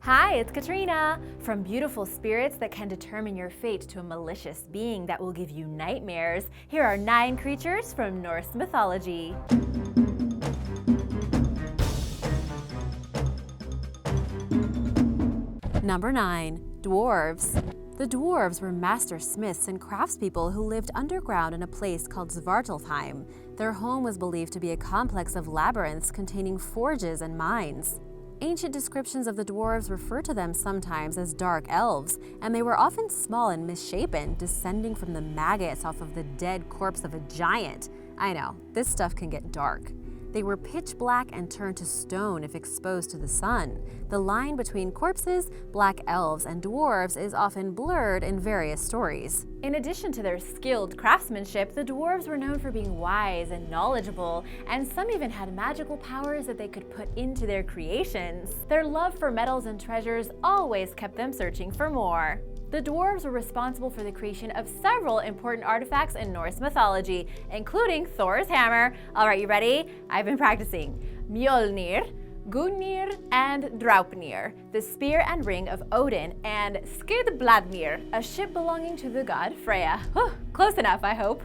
Hi, it's Katrina! From beautiful spirits that can determine your fate to a malicious being that will give you nightmares, here are 9 creatures from Norse mythology. Number 9. Dwarves. The Dwarves were master smiths and craftspeople who lived underground in a place called Svartalfheim. Their home was believed to be a complex of labyrinths containing forges and mines. Ancient descriptions of the dwarves refer to them sometimes as dark elves, and they were often small and misshapen, descending from the maggots off of the dead corpse of a giant. I know, this stuff can get dark. They were pitch black and turned to stone if exposed to the sun. The line between corpses, black elves, and dwarves is often blurred in various stories. In addition to their skilled craftsmanship, the dwarves were known for being wise and knowledgeable, and some even had magical powers that they could put into their creations. Their love for metals and treasures always kept them searching for more. The dwarves were responsible for the creation of several important artifacts in Norse mythology, including Thor's hammer. All right, you ready? I've been practicing. Mjolnir, Gungnir, and Draupnir, the spear and ring of Odin, and Skidbladnir, a ship belonging to the god Freyr. Close enough, I hope.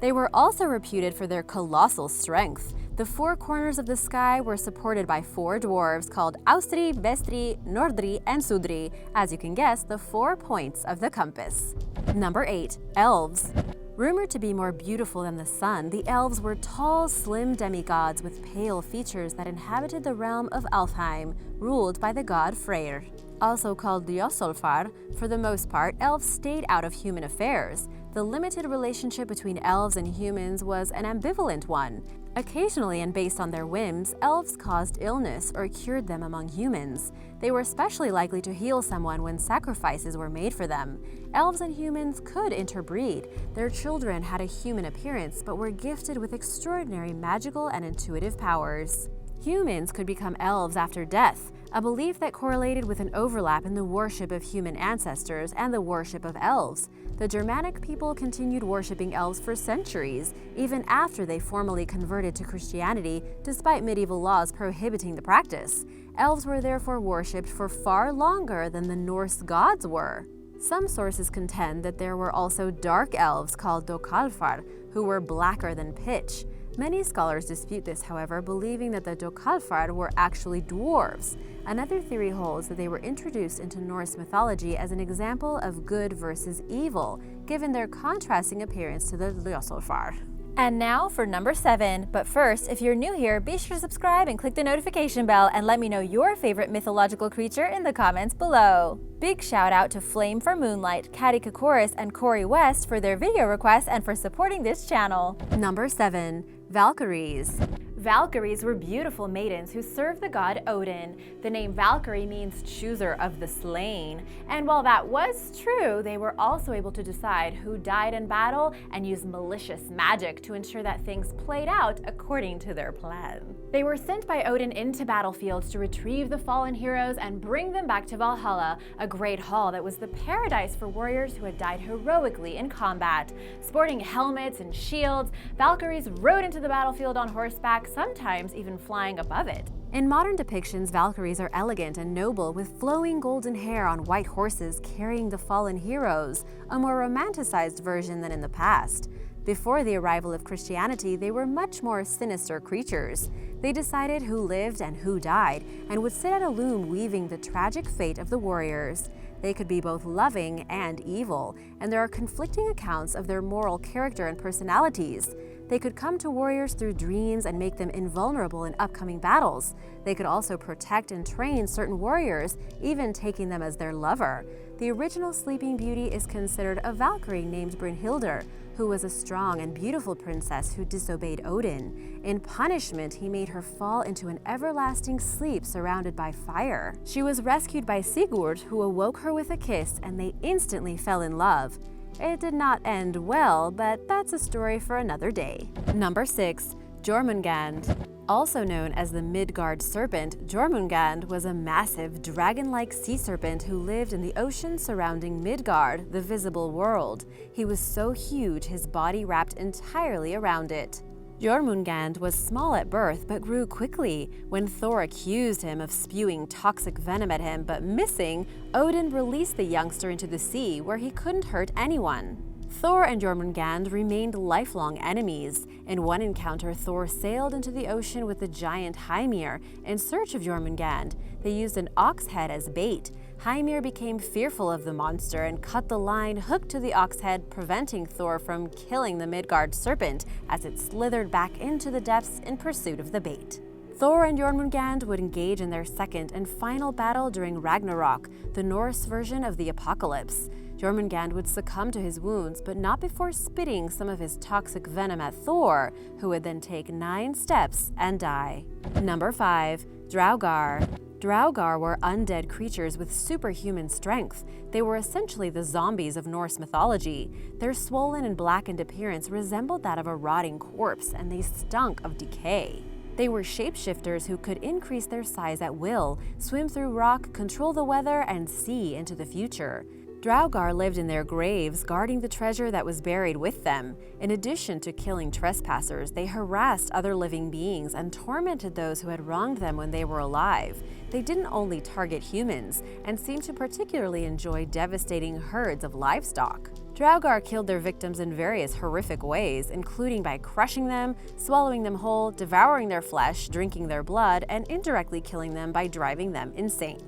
They were also reputed for their colossal strength. The 4 corners of the sky were supported by 4 dwarves called Austri, Vestri, Nordri, and Sudri, as you can guess, the 4 points of the compass. Number 8. Elves. Rumored to be more beautiful than the sun, the elves were tall, slim demi-gods with pale features that inhabited the realm of Alfheim, ruled by the god Freyr. Also called Ljósálfar, for the most part, elves stayed out of human affairs. The limited relationship between elves and humans was an ambivalent one. Occasionally, and based on their whims, elves caused illness or cured them among humans. They were especially likely to heal someone when sacrifices were made for them. Elves and humans could interbreed. Their children had a human appearance but were gifted with extraordinary magical and intuitive powers. Humans could become elves after death, a belief that correlated with an overlap in the worship of human ancestors and the worship of elves. The Germanic people continued worshipping elves for centuries, even after they formally converted to Christianity, despite medieval laws prohibiting the practice. Elves were therefore worshipped for far longer than the Norse gods were. Some sources contend that there were also dark elves called Dwarves, who were blacker than pitch. Many scholars dispute this, however, believing that the Dwarves were actually dwarves. Another theory holds that they were introduced into Norse mythology as an example of good versus evil, given their contrasting appearance to the Ljósálfar. And now for number 7. But first, if you're new here, be sure to subscribe and click the notification bell and let me know your favorite mythological creature in the comments below. Big shout out to Flame for Moonlight, Caddy Kokoris, and Corey West for their video requests and for supporting this channel. Number 7. Valkyries. Valkyries were beautiful maidens who served the god Odin. The name Valkyrie means chooser of the slain. And while that was true, they were also able to decide who died in battle and use malicious magic to ensure that things played out according to their plan. They were sent by Odin into battlefields to retrieve the fallen heroes and bring them back to Valhalla, a great hall that was the paradise for warriors who had died heroically in combat. Sporting helmets and shields, Valkyries rode into the battlefield on horseback, sometimes even flying above it. In modern depictions, Valkyries are elegant and noble with flowing golden hair on white horses carrying the fallen heroes, a more romanticized version than in the past. Before the arrival of Christianity, they were much more sinister creatures. They decided who lived and who died, and would sit at a loom weaving the tragic fate of the warriors. They could be both loving and evil, and there are conflicting accounts of their moral character and personalities. They could come to warriors through dreams and make them invulnerable in upcoming battles. They could also protect and train certain warriors, even taking them as their lover. The original Sleeping Beauty is considered a Valkyrie named Brynhildr, who was a strong and beautiful princess who disobeyed Odin. In punishment, he made her fall into an everlasting sleep surrounded by fire. She was rescued by Sigurd, who awoke her with a kiss, and they instantly fell in love. It did not end well, but that's a story for another day. Number 6. Jormungand. Also known as the Midgard serpent, Jormungand was a massive, dragon-like sea serpent who lived in the ocean surrounding Midgard, the visible world. He was so huge his body wrapped entirely around it. Jormungand was small at birth but grew quickly. When Thor accused him of spewing toxic venom at him but missing, Odin released the youngster into the sea where he couldn't hurt anyone. Thor and Jormungand remained lifelong enemies. In one encounter, Thor sailed into the ocean with the giant Hymir in search of Jormungand. They used an ox head as bait. Hymir became fearful of the monster and cut the line hooked to the ox head, preventing Thor from killing the Midgard serpent as it slithered back into the depths in pursuit of the bait. Thor and Jormungand would engage in their second and final battle during Ragnarok, the Norse version of the apocalypse. Jormungand would succumb to his wounds, but not before spitting some of his toxic venom at Thor, who would then take 9 steps and die. Number 5. Draugar. Draugar were undead creatures with superhuman strength. They were essentially the zombies of Norse mythology. Their swollen and blackened appearance resembled that of a rotting corpse, and they stunk of decay. They were shapeshifters who could increase their size at will, swim through rock, control the weather, and see into the future. Draugar lived in their graves, guarding the treasure that was buried with them. In addition to killing trespassers, they harassed other living beings and tormented those who had wronged them when they were alive. They didn't only target humans, and seemed to particularly enjoy devastating herds of livestock. Draugar killed their victims in various horrific ways, including by crushing them, swallowing them whole, devouring their flesh, drinking their blood, and indirectly killing them by driving them insane.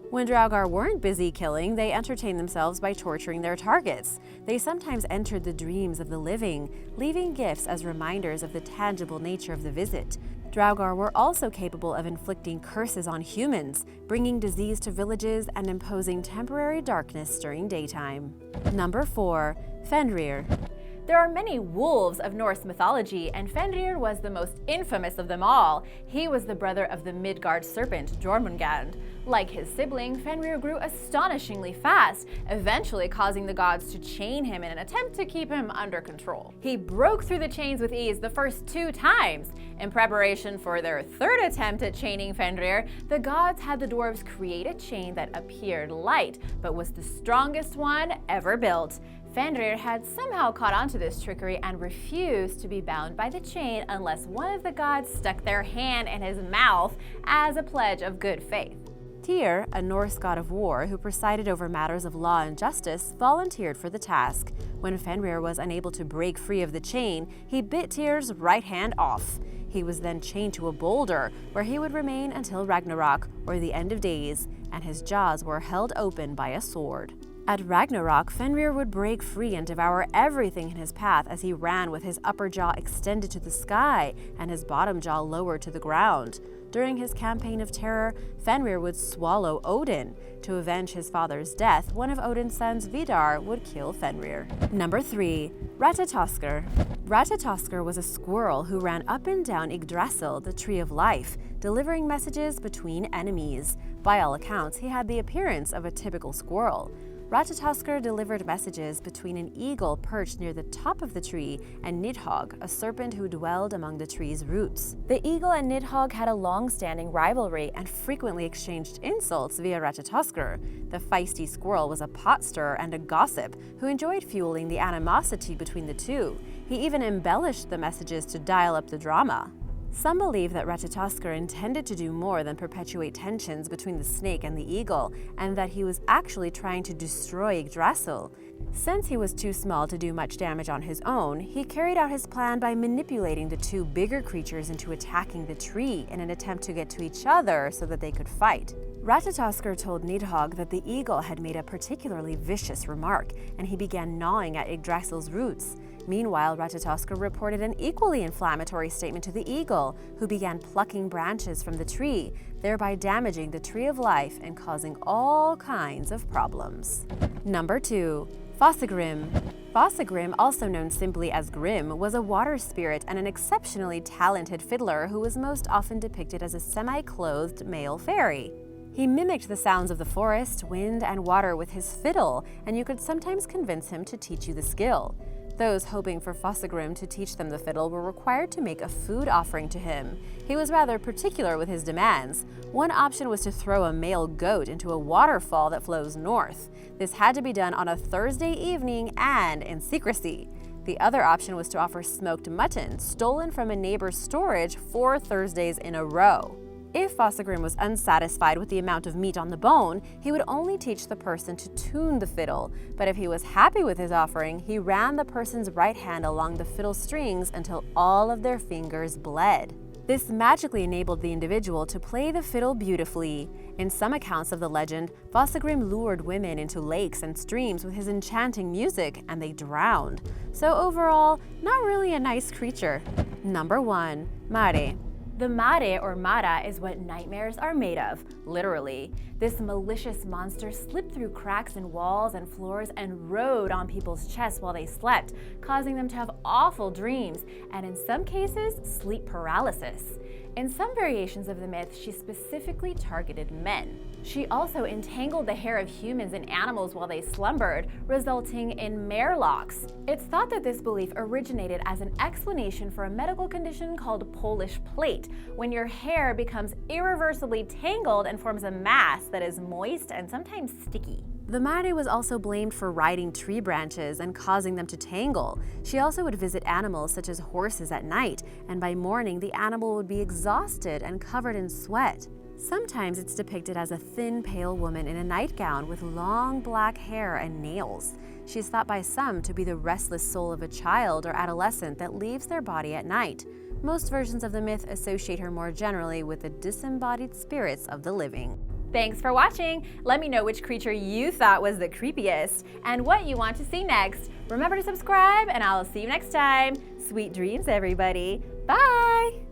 When Draugar weren't busy killing, they entertained themselves by torturing their targets. They sometimes entered the dreams of the living, leaving gifts as reminders of the tangible nature of the visit. Draugar were also capable of inflicting curses on humans, bringing disease to villages, and imposing temporary darkness during daytime. Number 4. Fenrir. There are many wolves of Norse mythology, and Fenrir was the most infamous of them all. He was the brother of the Midgard serpent, Jormungand. Like his sibling, Fenrir grew astonishingly fast, eventually causing the gods to chain him in an attempt to keep him under control. He broke through the chains with ease the first 2 times. In preparation for their third attempt at chaining Fenrir, the gods had the dwarves create a chain that appeared light, but was the strongest one ever built. Fenrir had somehow caught on to this trickery and refused to be bound by the chain unless one of the gods stuck their hand in his mouth as a pledge of good faith. Tyr, a Norse god of war who presided over matters of law and justice, volunteered for the task. When Fenrir was unable to break free of the chain, he bit Tyr's right hand off. He was then chained to a boulder, where he would remain until Ragnarok, or the end of days, and his jaws were held open by a sword. At Ragnarok, Fenrir would break free and devour everything in his path as he ran with his upper jaw extended to the sky and his bottom jaw lowered to the ground. During his campaign of terror, Fenrir would swallow Odin. To avenge his father's death, one of Odin's sons, Vidar, would kill Fenrir. Number 3. Ratatoskr. Ratatoskr was a squirrel who ran up and down Yggdrasil, the Tree of Life, delivering messages between enemies. By all accounts, he had the appearance of a typical squirrel. Ratatoskr delivered messages between an eagle perched near the top of the tree and Nidhogg, a serpent who dwelled among the tree's roots. The eagle and Nidhogg had a long-standing rivalry and frequently exchanged insults via Ratatoskr. The feisty squirrel was a pot stirrer and a gossip who enjoyed fueling the animosity between the two. He even embellished the messages to dial up the drama. Some believe that Ratatoskr intended to do more than perpetuate tensions between the snake and the eagle, and that he was actually trying to destroy Yggdrasil. Since he was too small to do much damage on his own, he carried out his plan by manipulating the 2 bigger creatures into attacking the tree in an attempt to get to each other so that they could fight. Ratatoskr told Nidhogg that the eagle had made a particularly vicious remark, and he began gnawing at Yggdrasil's roots. Meanwhile, Ratatoskr reported an equally inflammatory statement to the eagle, who began plucking branches from the tree, thereby damaging the Tree of Life and causing all kinds of problems. Number 2. Fossegrim. Fossegrim, also known simply as Grim, was a water spirit and an exceptionally talented fiddler who was most often depicted as a semi-clothed male fairy. He mimicked the sounds of the forest, wind, and water with his fiddle, and you could sometimes convince him to teach you the skill. Those hoping for Fossegrim to teach them the fiddle were required to make a food offering to him. He was rather particular with his demands. One option was to throw a male goat into a waterfall that flows north. This had to be done on a Thursday evening and in secrecy. The other option was to offer smoked mutton, stolen from a neighbor's storage 4 Thursdays in a row. If Fossegrim was unsatisfied with the amount of meat on the bone, he would only teach the person to tune the fiddle, but if he was happy with his offering, he ran the person's right hand along the fiddle strings until all of their fingers bled. This magically enabled the individual to play the fiddle beautifully. In some accounts of the legend, Fossegrim lured women into lakes and streams with his enchanting music, and they drowned. So overall, not really a nice creature. Number 1. Mare. The Mare or Mara is what nightmares are made of, literally. This malicious monster slipped through cracks in walls and floors and rode on people's chests while they slept, causing them to have awful dreams, and in some cases, sleep paralysis. In some variations of the myth, she specifically targeted men. She also entangled the hair of humans and animals while they slumbered, resulting in mare locks. It's thought that this belief originated as an explanation for a medical condition called Polish plate, when your hair becomes irreversibly tangled and forms a mass that is moist and sometimes sticky. The Mare was also blamed for riding tree branches and causing them to tangle. She also would visit animals such as horses at night, and by morning the animal would be exhausted and covered in sweat. Sometimes it's depicted as a thin, pale woman in a nightgown with long black hair and nails. She's thought by some to be the restless soul of a child or adolescent that leaves their body at night. Most versions of the myth associate her more generally with the disembodied spirits of the living. Thanks for watching! Let me know which creature you thought was the creepiest and what you want to see next. Remember to subscribe, and I'll see you next time. Sweet dreams, everybody. Bye!